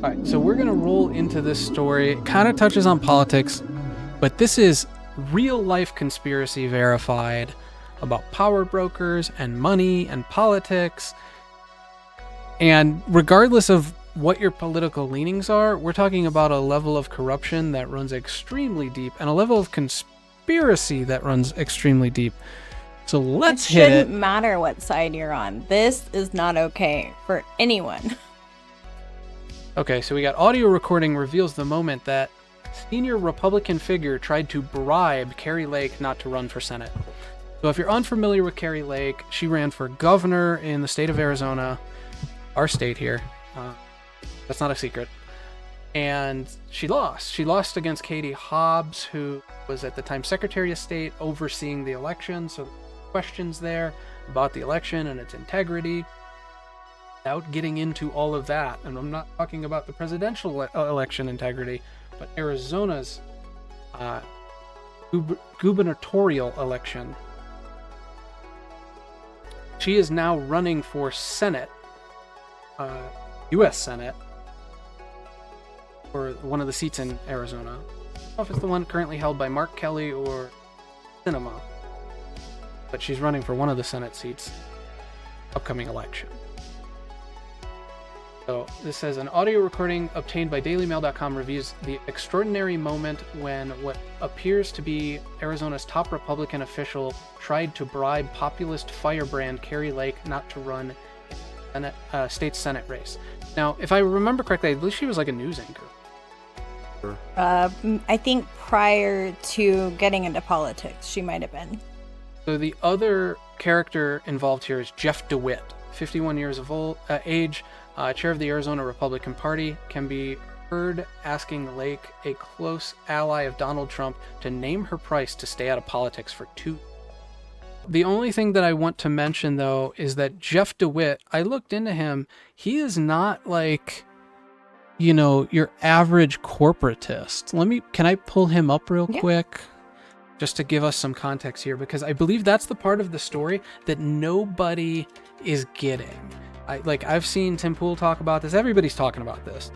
All right, so we're going to roll into this story. It kind of touches on politics, but this is real-life conspiracy verified about power brokers and money and politics. And regardless of what your political leanings are, we're talking about a level of corruption that runs extremely deep and a level of conspiracy that runs extremely deep. So let's hit it. It shouldn't matter what side you're on. This is not okay for anyone. Okay, so we got audio recording reveals the moment that senior Republican figure tried to bribe Kari Lake not to run for Senate. So if you're unfamiliar with Kari Lake, she ran for governor in the state of Arizona, our state here. That's not a secret. And she lost. She lost against Katie Hobbs, who was at the time Secretary of State overseeing the election. So questions there about the election and its integrity. Without getting into all of that, and I'm not talking about the presidential election integrity, but Arizona's gubernatorial election. She is now running for Senate, U.S. Senate, for one of the seats in Arizona. I don't know if it's the one currently held by Mark Kelly or Sinema, but she's running for one of the Senate seats upcoming election. So this says, an audio recording obtained by DailyMail.com reviews the extraordinary moment when what appears to be Arizona's top Republican official tried to bribe populist firebrand Kari Lake not to run in a state Senate race. Now, if I remember correctly, I believe she was like a news anchor. I think prior to getting into politics, she might have been. So the other character involved here is Jeff DeWit, 51 years of age, chair of the Arizona Republican Party, can be heard asking Lake, a close ally of Donald Trump, to name her price to stay out of politics for 2 years. The only thing that I want to mention, though, is that Jeff DeWit, I looked into him, he is not like, you know, your average corporatist. Can I pull him up real quick? Just to give us some context here, because I believe that's the part of the story that nobody is getting. I've seen Tim Pool talk about this. Everybody's talking about this.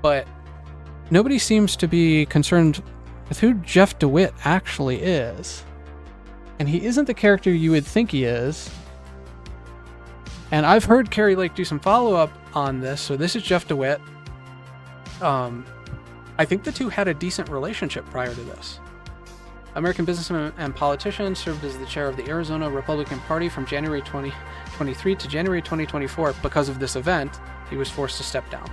But nobody seems to be concerned with who Jeff DeWit actually is. And he isn't the character you would think he is. And I've heard Kari Lake do some follow-up on this. So this is Jeff DeWit. I think the two had a decent relationship prior to this. American businessman and politician, served as the chair of the Arizona Republican Party from January 2023 to January 2024. Because of this event, he was forced to step down.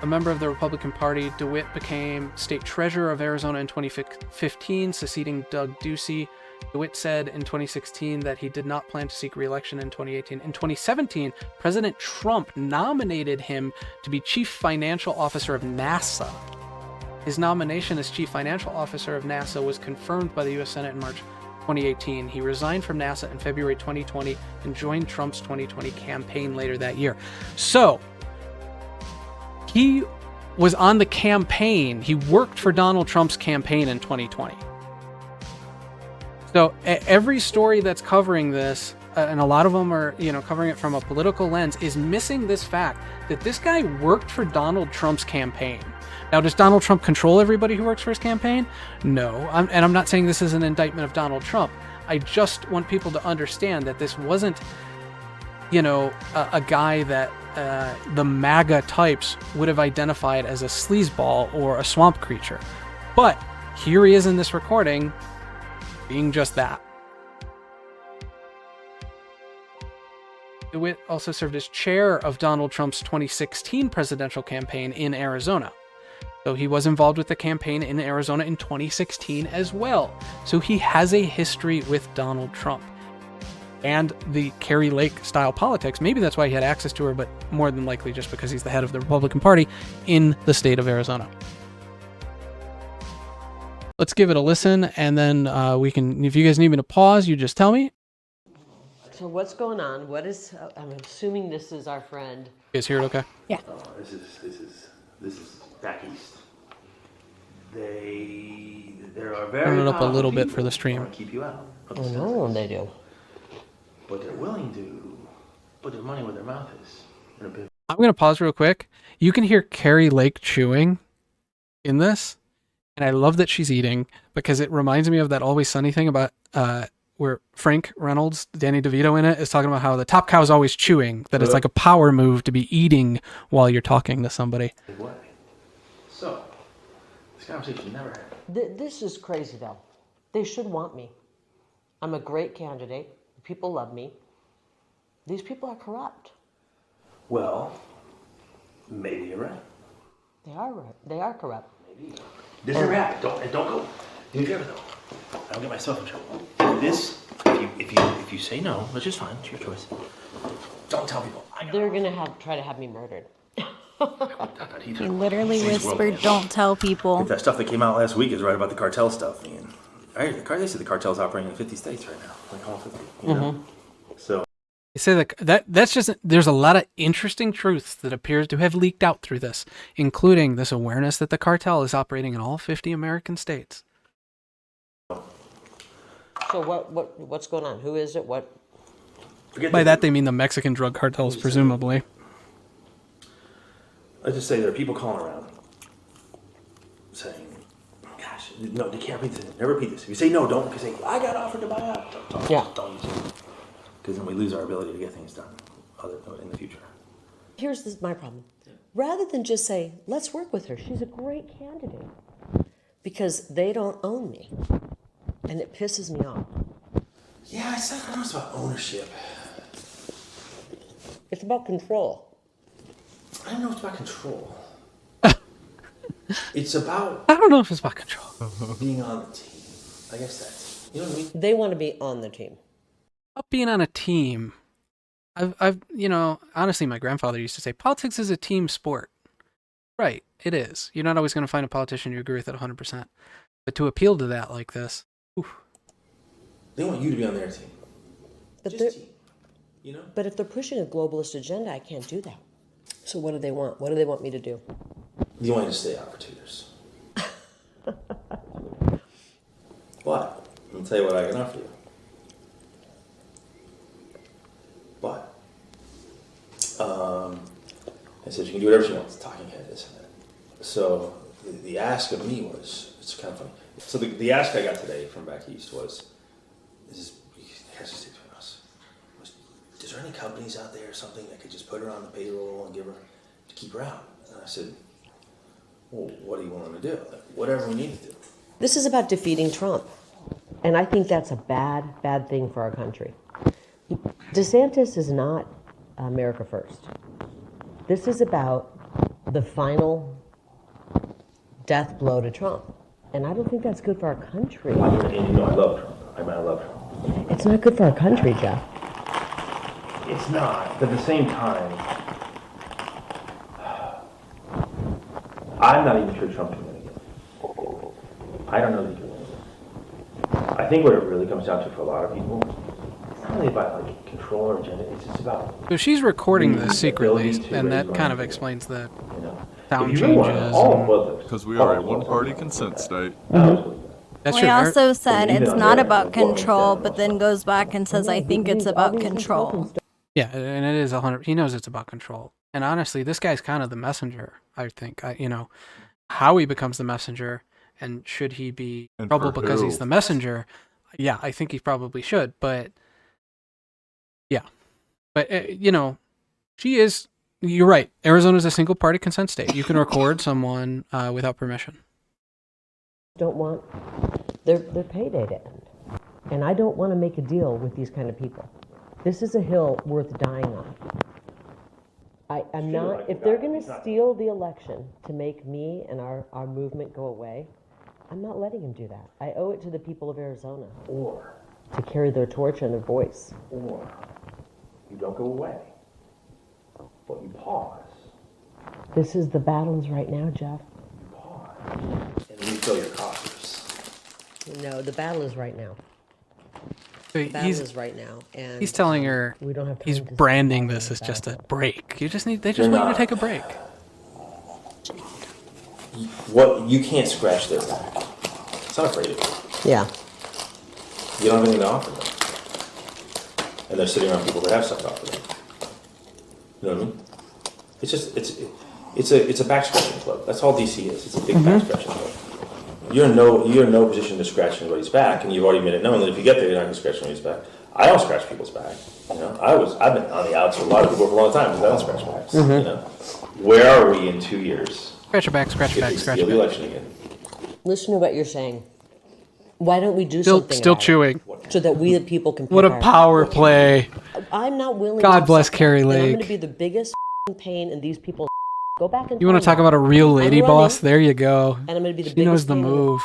A member of the Republican Party, DeWit became state treasurer of Arizona in 2015, succeeding Doug Ducey. DeWit said in 2016 that he did not plan to seek re-election in 2018. In 2017, President Trump nominated him to be chief financial officer of NASA. His nomination as chief financial officer of NASA was confirmed by the U.S. Senate in March 2018. He resigned from NASA in February 2020 and joined Trump's 2020 campaign later that year. So, he was on the campaign. He worked for Donald Trump's campaign in 2020. So, every story that's covering this, and a lot of them are, covering it from a political lens, is missing this fact that this guy worked for Donald Trump's campaign. Now, does Donald Trump control everybody who works for his campaign? No. I'm not saying this is an indictment of Donald Trump. I just want people to understand that this wasn't, a guy that the MAGA types would have identified as a sleazeball or a swamp creature. But here he is in this recording, being just that. DeWit also served as chair of Donald Trump's 2016 presidential campaign in Arizona. So he was involved with the campaign in Arizona in 2016 as well. So he has a history with Donald Trump and the Kari Lake style politics. Maybe that's why he had access to her, but more than likely just because he's the head of the Republican Party in the state of Arizona. Let's give it a listen, and then we can, if you guys need me to pause, you just tell me. So what's going on? I'm assuming this is our friend. You guys hear it okay? Yeah. This is back east. There are very Turn it up a little bit people for the stream. who wanna keep you out. Oh no, they do. But they're willing to put their money where their mouth is in a bit. I'm going to pause real quick. You can hear Kari Lake chewing in this, and I love that she's eating because it reminds me of that Always Sunny thing about where Frank Reynolds, Danny DeVito in it, is talking about how the top cow is always chewing, that it's like a power move to be eating while you're talking to somebody. What? So, this conversation never happened. This is crazy, though. They should want me. I'm a great candidate. People love me. These people are corrupt. Well, maybe you're right. They are right. They are corrupt. Maybe. This never happened. Don't go. Do me a favor, though. I don't get myself in trouble. This, if you say no, which is fine, it's your choice. Don't tell people. They're gonna try to have me murdered. He literally whispered, "Don't tell people." If that stuff that came out last week is right about the cartel stuff, man. They say the cartel's operating in 50 states right now, like all 50. You know? So. They say that's just, there's a lot of interesting truths that appears to have leaked out through this, including this awareness that the cartel is operating in all 50 American states. So what's going on? Who is it? What? By that they mean the Mexican drug cartels, presumably. Let's just say there are people calling around saying, "Gosh, no, they can't repeat this. Never repeat this. If you say no, don't. If you say I got offered to buy out, don't use it, because then we lose our ability to get things done in the future." Here's my problem. Rather than just say, "Let's work with her. She's a great candidate," because they don't own me, and it pisses me off. Yeah, I don't know. It's about ownership. It's about control. I don't know if it's about control. It's about. I don't know if it's about control. Being on the team. I guess that's. You know what I mean? They want to be on the team. About being on a team, I've honestly, my grandfather used to say politics is a team sport. Right, it is. You're not always going to find a politician you agree with at 100%. But to appeal to that like this, oof. They want you to be on their team. But Just team. You know? But if they're pushing a globalist agenda, I can't do that. So what do they want? What do they want me to do? You want me to stay out for 2 years. But I'll tell you what I can offer you. But I said you can do whatever you want. It's talking head, this and that. So the ask of me was, it's kind of funny. So the ask I got today from back east was, it has to stay between us. Is there any companies out there or something that could just put her on the payroll and give her to keep her out? And I said, well, what do you want them to do? Like, whatever we need to do. This is about defeating Trump. And I think that's a bad thing for our country. DeSantis is not America first. This is about the final death blow to Trump. And I don't think that's good for our country. And you know I love Trump. I love Trump. It's not good for our country, Jeff. It's not. But at the same time, I'm not even sure Trump can win again. I don't know that he can win again. I think what it really comes down to for a lot of people, it's not really about like control or agenda. It's just about. So she's recording this secretly, and that kind of explains the sound changes. Because we are a one-party consent state. That's He true. also said it's not about control, but then goes back and says, "I think it's about control." Yeah, and it is 100. He knows it's about control. And honestly, this guy's kind of the messenger, I think. How he becomes the messenger, and should he be in trouble because he's the messenger? Yeah, I think he probably should. But, yeah. But, she is, you're right. Arizona's a single-party consent state. You can record someone without permission. Don't want their payday to end. And I don't want to make a deal with these kind of people. This is a hill worth dying on. I'm not, if they're going to steal the election to make me and our movement go away, I'm not letting them do that. I owe it to the people of Arizona to carry their torch and their voice. Or you don't go away, but you pause. This is the battles right now, Jeff. You pause and refill your coffers. No, the battle is right now. So The battle is right now, and he's telling her, we don't have time he's to branding fight this as the just a battle. break. They just want you to take a break. What you can't scratch their back. It's not afraid of you. Yeah. You don't have anything to offer them. And they're sitting around people that have stuff to offer them. You know what I mean? It's a back scratching club. That's all DC is. It's a big back scratching club. You're in no position to scratch anybody's back, and you've already made it known that if you get there, you're not going to scratch anybody's back. I don't scratch people's back. I've been on the outs with a lot of people for a long time because I don't scratch backs. Where are we in 2 years? Scratch your back, scratch your back, scratch your the back. election again. Listen to what you're saying. Why don't we do Still something still about chewing. it so that we the people can pick What a our- power play. I'm not willing God to bless accept Kari that. And I'm Lake. going to be the biggest pain in these people's go back and You want to tell talk them about a real lady I'm boss? running, There you go. and I'm going to be the She biggest knows the pain in move.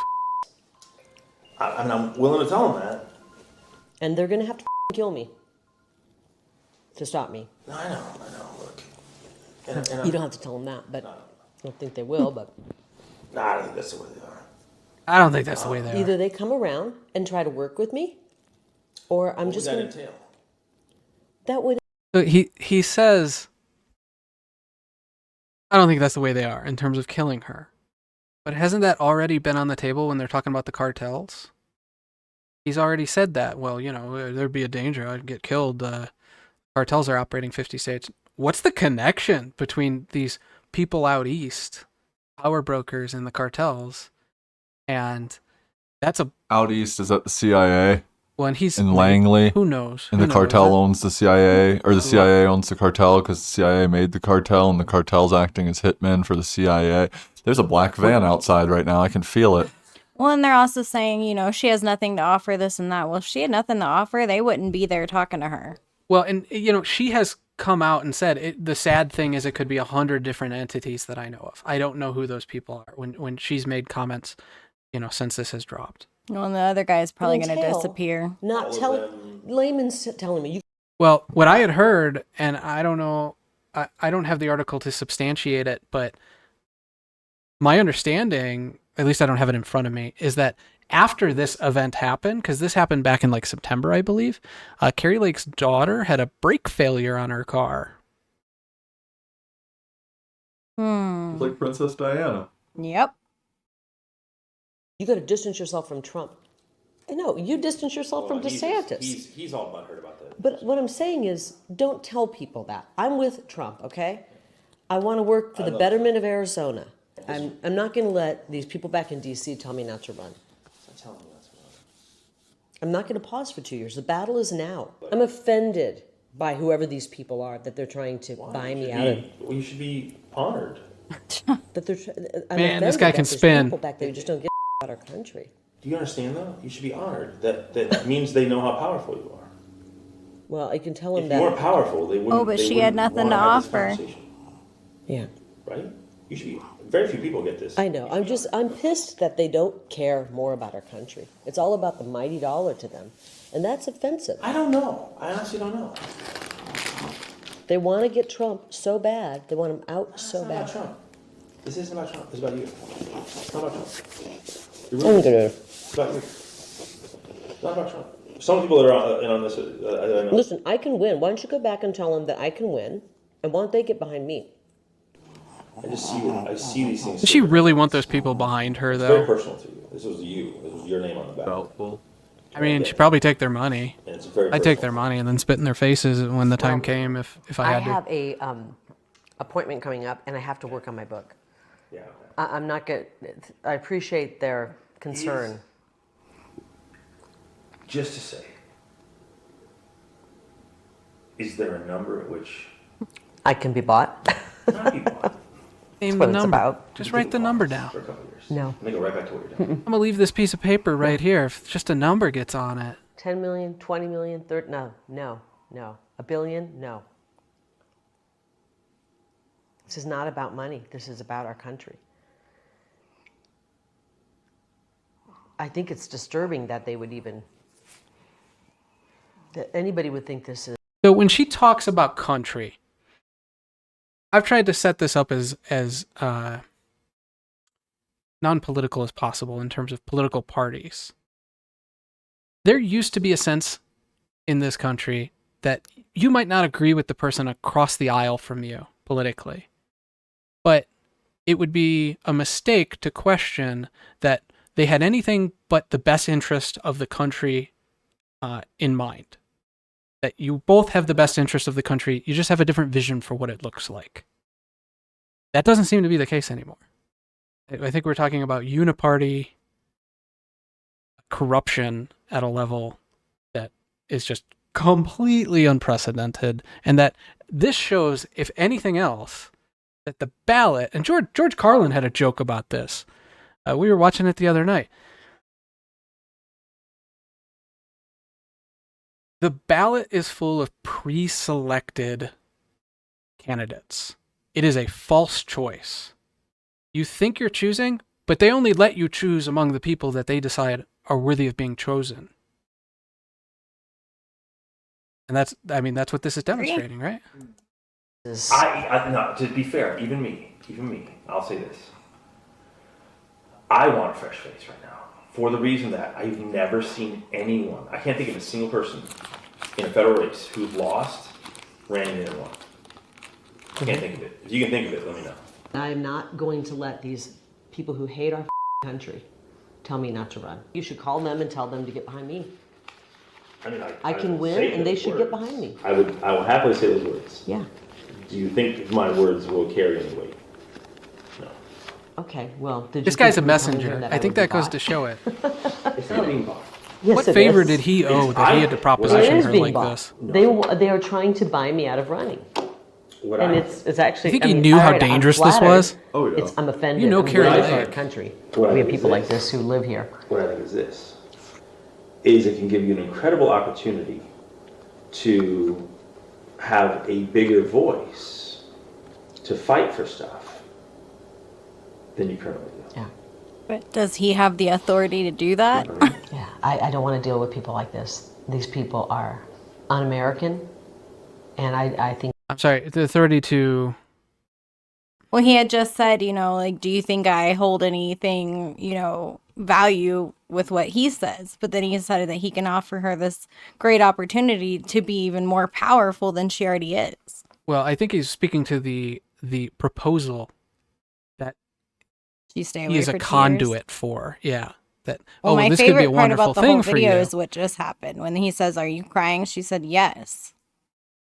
I'm willing to tell them that. and they're going to have to kill me to stop me. No, I know. Look. You don't have to tell them that, but I don't think they will. But I don't think that's the way they are. I don't think that's the way they are. either they come around and try to work with me, or I'm What just would that going to. entail? That would. So he says, I don't think that's the way they are in terms of killing her. But hasn't that already been on the table when they're talking about the cartels? He's already said that. Well, there'd be a danger. I'd get killed. Cartels are operating 50 states. What's the connection between these people out east, power brokers and the cartels? And that's Out east is at the CIA when he's in Langley. Who knows? And Who the knows? cartel owns the CIA, or the CIA owns the cartel because the CIA made the cartel, and the cartel's acting as hitmen for the CIA. There's a black van outside right now. I can feel it. Well, and they're also saying, she has nothing to offer, this and that. Well, if she had nothing to offer, they wouldn't be there talking to her. Well, and she has come out and said the sad thing is it could be 100 different entities that I know of. I don't know who those people are. When she's made comments, since this has dropped. Well, and the other guy is probably going to Until- disappear. Not telling layman's telling me. Well, what I had heard, and I don't know, I don't have the article to substantiate it, but my understanding, at least I don't have it in front of me, is that after this event happened, because this happened back in like September, I believe, Kari Lake's daughter had a brake failure on her car. It's like Princess Diana. Yep. You got to distance yourself from Trump. I know you distance yourself from DeSantis. He's all butthurt about that. But what I'm saying is, don't tell people that. I'm with Trump, okay? I want to work for the betterment of Arizona. I'm not going to let these people back in D.C. tell me not to run. I'm telling you that's what I'm not going to pause for 2 years. The battle is now. I'm offended by whoever these people are that they're trying to buy me out of. Well, you should be honored. That they're. I'm Man, this offended guy that can there's spin. People back there who just don't get about our country. Do you understand though? You should be honored. That means they know how powerful you are. Well, I can tell them If that. you weren't powerful, they wouldn't. but they she had wouldn't nothing wanna to have this offer. conversation, Yeah. right? You should be. Very few people get this. I know. I'm pissed that they don't care more about our country. It's all about the mighty dollar to them. And that's offensive. I don't know. I honestly don't know. They want to get Trump so bad. They want him out It's so not bad. about Trump. This isn't about Trump. It's about you. It's not about Trump. I'm gonna It's about you. It's not about Trump. Some people that are in on this, I know. listen. I can win. Why don't you go back and tell them that I can win, and why don't they get behind me? I see these things. Does she really want those people behind her, It's very though? personal to you. This was you. This was your name on the back. Doubtful. I mean, she'd probably take their money. And it's very I'd take personal. their money and then spit in their faces when the time came if I I had to. have a appointment coming up, and I have to work on my book. Yeah. Okay. I'm not good. I appreciate their concern. Just to say, is there a number at which I can be bought. not be bought Name what the it's number. about. Just write the number down. for a couple of years? No. And then go right back to what you're doing. I'm gonna leave this piece of paper right here. If just a number gets on it. 10 million, 20 million, 30, no. A billion, no. This is not about money. This is about our country. I think it's disturbing that they would even, that anybody would think this is. So when she talks about country, I've tried to set this up as non-political as possible in terms of political parties. There used to be a sense in this country that you might not agree with the person across the aisle from you politically, but it would be a mistake to question that they had anything but the best interest of the country in mind. That you both have the best interest of the country, you just have a different vision for what it looks like. That doesn't seem to be the case anymore. I think we're talking about uniparty corruption at a level that is just completely unprecedented, and that this shows, if anything else, that the ballot, and George Carlin had a joke about this. We were watching it the other night. The ballot is full of pre-selected candidates. It is a false choice. You think you're choosing, but they only let you choose among the people that they decide are worthy of being chosen. And that's what this is demonstrating, right? No, to be fair, even me, I'll say this. I want a fresh face right now, for the reason that I've never seen anyone, I can't think of a single person in a federal race who's lost, ran in and won. I can't think of it. If you can think of it, let me know. I'm not going to let these people who hate our country tell me not to run. You should call them and tell them to get behind me. I mean, I can win, and they should get behind me. I will happily say those words. Yeah. Do you think my words will carry any weight? No. Okay, well, This guy's a messenger. I think that goes to show it. It's not being bought. Yes, What it favor is. did he owe that he had to It proposition is her being like bought. this? They are trying to buy me out of running. And it's actually. You think he knew how I'm dangerous this flattered. was? Oh, yeah. I'm offended. You know I'm Kari glad for our Lake. country. What I We have think people is like this. this who live here. What I think is this, is it can give you an incredible opportunity to have a bigger voice to fight for stuff than you currently do. Yeah. But does he have the authority to do that? Yeah. I don't want to deal with people like this. These people are un-American, and I think. I'm sorry, the authority to... Well, he had just said, like, do you think I hold anything, value with what he says? But then he decided that he can offer her this great opportunity to be even more powerful than she already is. Well, I think he's speaking to the proposal that She stay away he is for a 2 years. conduit for. Yeah. That, Well, my this could be a favorite part wonderful about the thing whole for video you. is what just happened. When he says, "Are you crying?" She said, "Yes."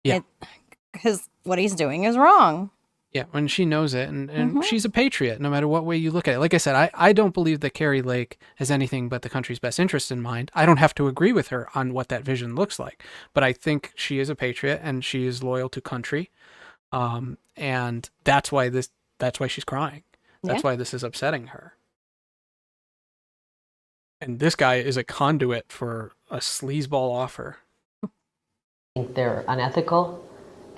Yeah. Because what he's doing is wrong. Yeah, when she knows it, and Mhm. she's a patriot, no matter what way you look at it. Like I said, I don't believe that Kari Lake has anything but the country's best interest in mind. I don't have to agree with her on what that vision looks like, but I think she is a patriot and she is loyal to country, and that's why she's crying. That's Yeah. why this is upsetting her. And this guy is a conduit for a sleazeball offer. think they're unethical,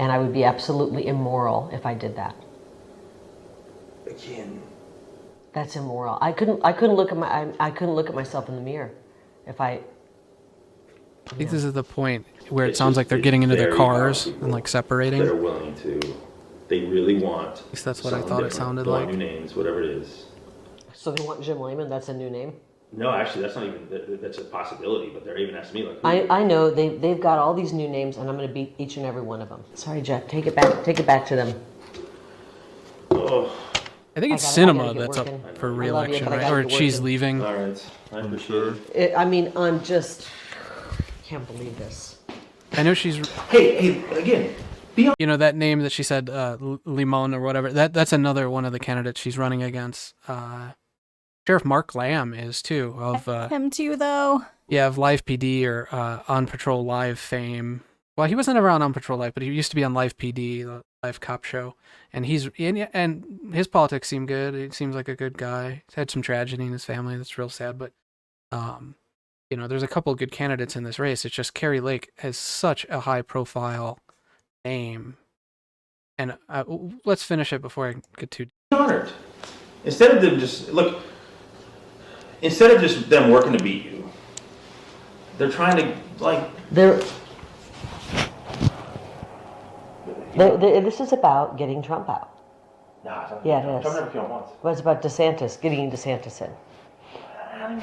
and I would be absolutely immoral if I did that. Again, That's immoral. I couldn't look at myself in the mirror if I. I think this is the point where it It's sounds just- like they're it's getting into their very cars powerful and like separating. they're willing to, they really want. At least that's what I something thought it different. sounded They want like. new names, whatever it is. So they want Jim Lehman. That's a new name. No, actually, that's not even, that's a possibility, but they're even asking me, like, I know they've got all these new names, and I'm going to beat each and every one of them. Sorry, Jeff. Take it back to them. oh, I think it's I gotta Cinema get that's up working. for I love you, re-election, but I right? gotta Or get she's working. leaving. all right, I appreciate it. I'm just can't believe this. I know she's, Hey, again, that name that she said, Limon or whatever. That's another one of the candidates she's running against. Sheriff Mark Lamb is too of Him too, though. of Live PD or On Patrol Live fame. Well, he wasn't ever on Patrol Live, but he used to be on Live PD, the live cop show. And and his politics seem good. He seems like a good guy. He's had some tragedy in his family that's real sad, but there's a couple of good candidates in this race. It's just Kari Lake has such a high profile name. And let's finish it before I get too honored. Instead of them just them working to beat you, they're trying to This is about getting Trump out. Nah, Yeah, it is. Trump never came on once. But it's about DeSantis, getting DeSantis in.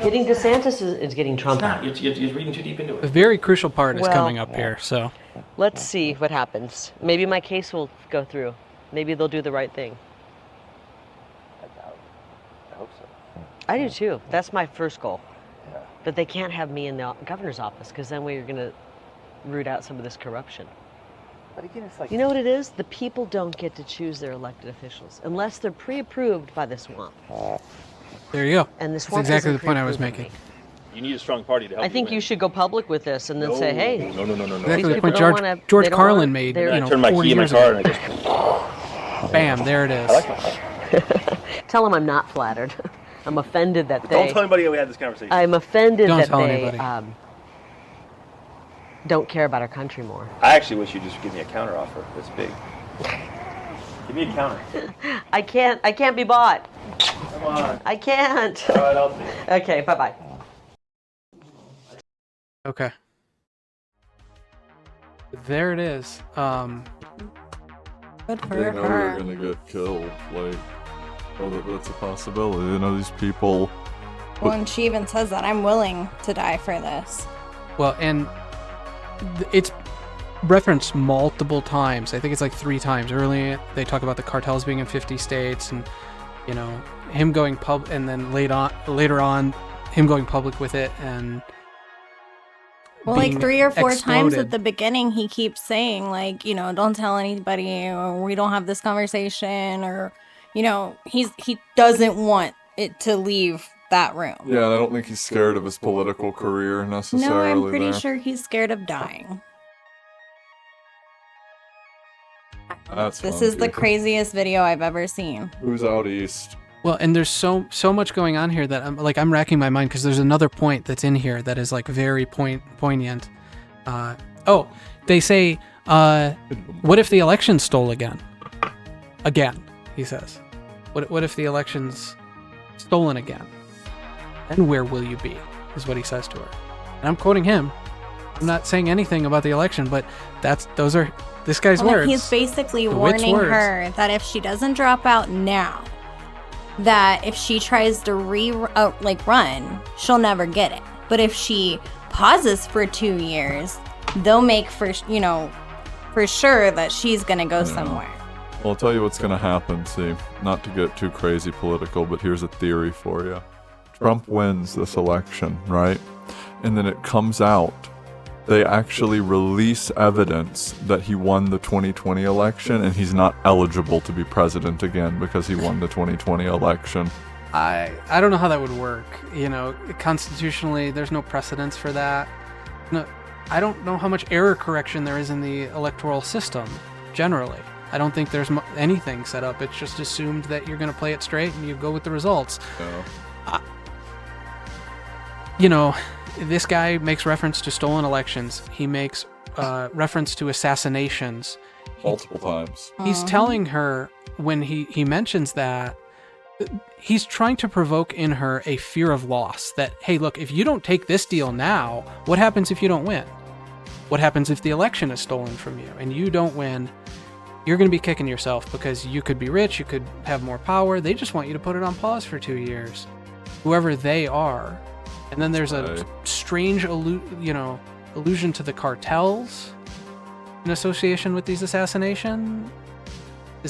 Getting DeSantis is getting Trump It's out. not. You're reading too deep into A it. very crucial part is Well, coming up here, so Let's see what happens. Maybe my case will go through. Maybe they'll do the right thing. I hope so. I do too. That's my first goal. But they can't have me in the governor's office because then we're going to root out some of this corruption. But again, it's like, You know what it is? The people don't get to choose their elected officials unless they're pre-approved by the swamp. There you go. And the That's swamp exactly isn't the point I was pre-approved by making. me. you need a strong party to help I think win. you should go public with this and then say, hey, No. Exactly These the people point don't wanna- George they don't Carlin want- made, they're- you I know, turn my 40 key in my years car ago. and I go, Bam, there it is. I like my tell them I'm not flattered. I'm offended that Don't they, tell anybody we had this conversation. I'm offended Don't that tell they anybody. don't care about our country more. I actually wish you'd just give me a counter offer this big. Give me a counter. I can't be bought. Come on. I can't. All right, I'll see you. Okay, bye-bye. Okay. There it is. Good for They know they're her. gonna get killed. Like, that's a possibility. You know, these people. Well, and she even says that I'm willing to die for this. Well, and it's referenced multiple times. I think it's like 3 times. Early, they talk about the cartels being in 50 states, and you know him going and then later on, him going public with it, and Well, like being 3 or 4 times exploded. at the beginning, he keeps saying, like, you know, don't tell anybody, or we don't have this conversation, or, you know, he doesn't want it to leave that room. Yeah, I don't think he's scared of his political career necessarily. No, I'm pretty there. sure he's scared of dying. That's This funky. is the craziest video I've ever seen. Who's out east? Well, and there's so much going on here that I'm racking my mind, because there's another point that's in here that is like very poignant. They say, what if the election's stole again? Again, he says. What if the election's stolen again? Then where will you be? Is what he says to her. And I'm quoting him. I'm not saying anything about the election, but those are this guy's Well, words. he's basically DeWitt's warning words. her that if she doesn't drop out now, that if she tries to run, she'll never get it. But if she pauses for 2 years, they'll make for sure that she's gonna go somewhere. Well, I'll tell you what's going to happen. See, not to get too crazy political, but here's a theory for you. Trump wins this election, right? And then it comes out. They actually release evidence that he won the 2020 election and he's not eligible to be president again because he won the 2020 election. I don't know how that would work. You know, constitutionally, there's no precedence for that. No, I don't know how much error correction there is in the electoral system, generally. I don't think there's anything set up. It's just assumed that you're going to play it straight and you go with the results. Yeah. You know, this guy makes reference to stolen elections. He makes reference to assassinations. Multiple times. He's telling her, when he mentions that, he's trying to provoke in her a fear of loss. That, hey, look, if you don't take this deal now, what happens if you don't win? What happens if the election is stolen from you and you don't win? You're going to be kicking yourself because you could be rich, you could have more power. They just want you to put it on pause for 2 years. Whoever they are. And then there's a strange allusion to the cartels in association with this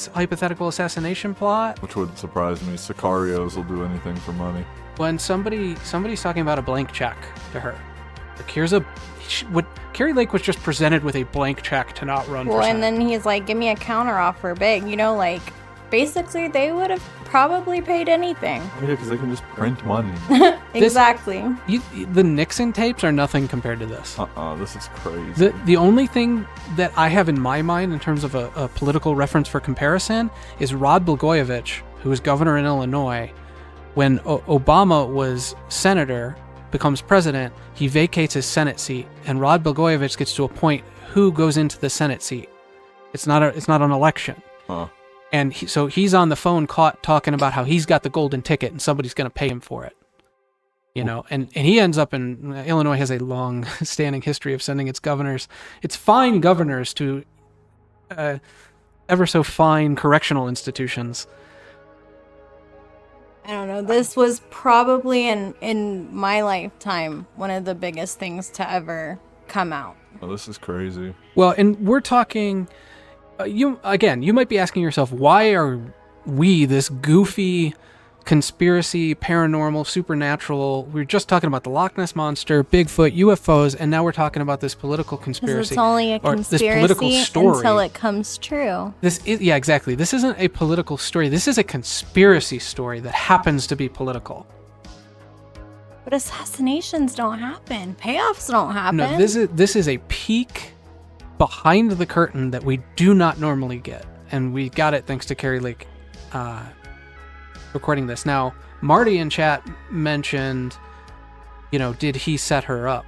hypothetical assassination plot. Which wouldn't surprise me. Sicarios will do anything for money. When somebody's talking about a blank check to her. Like, Kari Lake was just presented with a blank check to not run for Well, Senate. and then he's like, give me a counter offer big. You know, like, basically they would have probably paid anything. Yeah, because they can just print money. Exactly. The Nixon tapes are nothing compared to this. This is crazy. The only thing that I have in my mind in terms of a political reference for comparison is Rod Blagojevich, who was governor in Illinois. When Obama was senator, becomes president, he vacates his Senate seat, and Rod Blagojevich gets to appoint who goes into the Senate seat. It's not an election. Huh. And so he's on the phone talking about how he's got the golden ticket and somebody's going to pay him for it. You know, and he ends up in Illinois has a long standing history of sending its fine governors to ever so fine correctional institutions. I don't know. This was probably in my lifetime one of the biggest things to ever come out. Oh, this is crazy. Well, and we're talking, you might be asking yourself, why are we, this goofy conspiracy, paranormal, supernatural. We were just talking about the Loch Ness Monster, Bigfoot, UFOs, and now we're talking about this political Because conspiracy. it's only a or this political conspiracy story. until it comes true. Yeah, exactly. This isn't a political story. This is a conspiracy story that happens to be political. But assassinations don't happen. Payoffs don't happen. No, this is a peek behind the curtain that we do not normally get, and we got it thanks to Kari Lake recording this. Now, Marty in chat mentioned, did he set her up?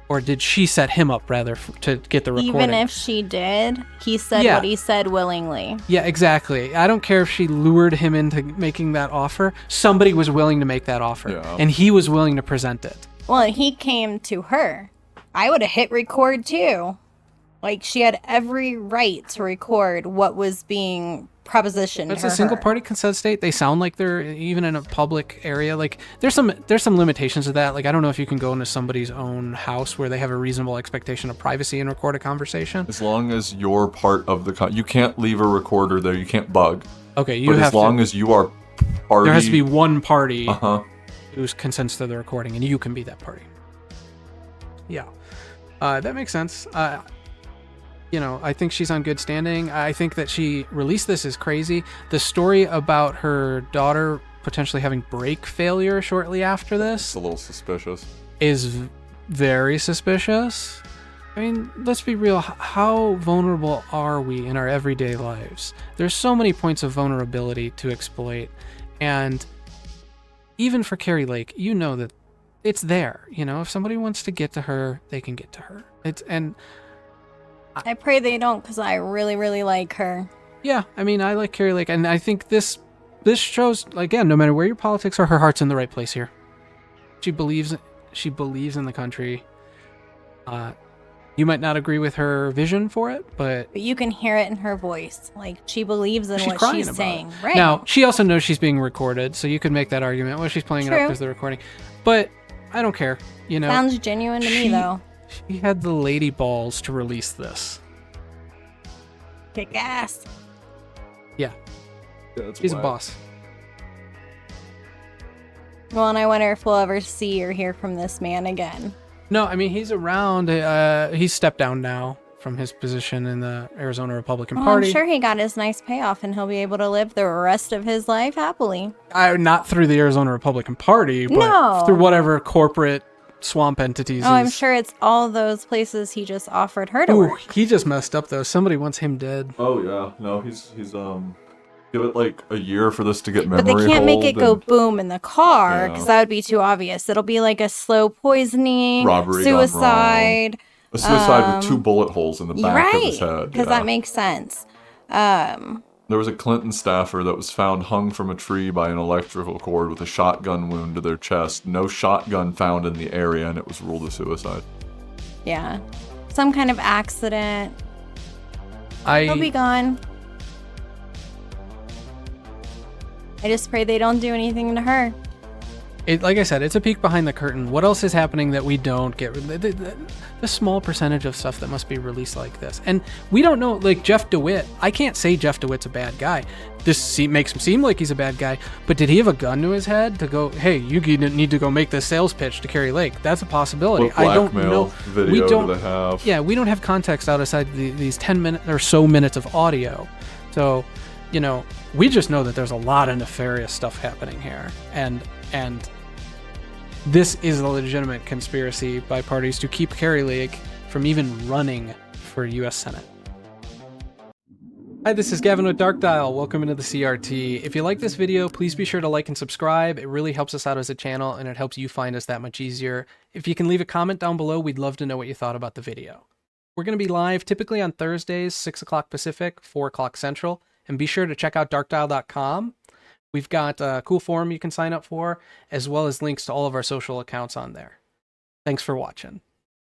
Or did she set him up, rather, to get the recording? Even if she did, he said what he said willingly. Yeah, exactly. I don't care if she lured him into making that offer. Somebody was willing to make that offer, and he was willing to present it. Well, he came to her. I would have hit record, too. Like, she had every right to record what was being propositioned. It's a single party consent state. They sound like they're even in a public area. Like there's some limitations to that. Like I don't know if you can go into somebody's own house where they have a reasonable expectation of privacy and record a conversation. As long as you're part of the you can't leave a recorder there. You can't bug. Okay, but as long as you are party, there has to be one party who consents to the recording, and you can be that party. Yeah, that makes sense. I think she's on good standing. I think that she released this is crazy. The story about her daughter potentially having brake failure shortly after this it's a little suspicious. Is very suspicious. I mean, let's be real. How vulnerable are we in our everyday lives? There's so many points of vulnerability to exploit. And even for Kari Lake, that it's there. If somebody wants to get to her, they can get to her. I pray they don't, because I really, really like her. Yeah, I mean, I like Kari Lake, and I think this shows, again, no matter where your politics are, her heart's in the right place here. She believes in the country. You might not agree with her vision for it, but you can hear it in her voice. Like, she believes in what she's saying. Right. Now, she also knows she's being recorded, so you could make that argument. Well, she's playing it up as the recording. But I don't care, Sounds genuine to me, though. She had the lady balls to release this. Kick ass. Yeah. She's a boss. Well, and I wonder if we'll ever see or hear from this man again. No, I mean, he's around. He's stepped down now from his position in the Arizona Republican Party. I'm sure he got his nice payoff and he'll be able to live the rest of his life happily. Not through the Arizona Republican Party, but through whatever corporate swamp entities. I'm sure it's all those places he just offered her to work. He just messed up though. Somebody wants him dead. Oh yeah, no, he's give it like a year for this to get memory. But they can't make it go boom in the car because that would be too obvious. It'll be like a slow poisoning, robbery, suicide. A suicide with 2 bullet holes in the back of his head. Because that makes sense. There was a Clinton staffer that was found hung from a tree by an electrical cord with a shotgun wound to their chest. No shotgun found in the area, and it was ruled a suicide. Yeah. Some kind of accident. He'll be gone. I just pray they don't do anything to her. Like I said, it's a peek behind the curtain. What else is happening that we don't get? The small percentage of stuff that must be released like this. And we don't know, like Jeff DeWit. I can't say Jeff DeWitt's a bad guy. This makes him seem like he's a bad guy. But did he have a gun to his head to go, hey, you need to go make this sales pitch to Kari Lake? That's a possibility. What blackmail I don't know. Video do they have? Yeah, we don't have context outside these 10 minutes or so minutes of audio. So, we just know that there's a lot of nefarious stuff happening here. And this is a legitimate conspiracy by parties to keep Kari Lake from even running for U.S. Senate. Hi, this is Gavin with Dark Dial. Welcome into the CRT. If you like this video, please be sure to like and subscribe. It really helps us out as a channel, and it helps you find us that much easier. If you can leave a comment down below, we'd love to know what you thought about the video. We're going to be live typically on Thursdays, 6 o'clock Pacific, 4 o'clock Central, and be sure to check out darkdial.com. We've got a cool forum you can sign up for, as well as links to all of our social accounts on there. Thanks for watching.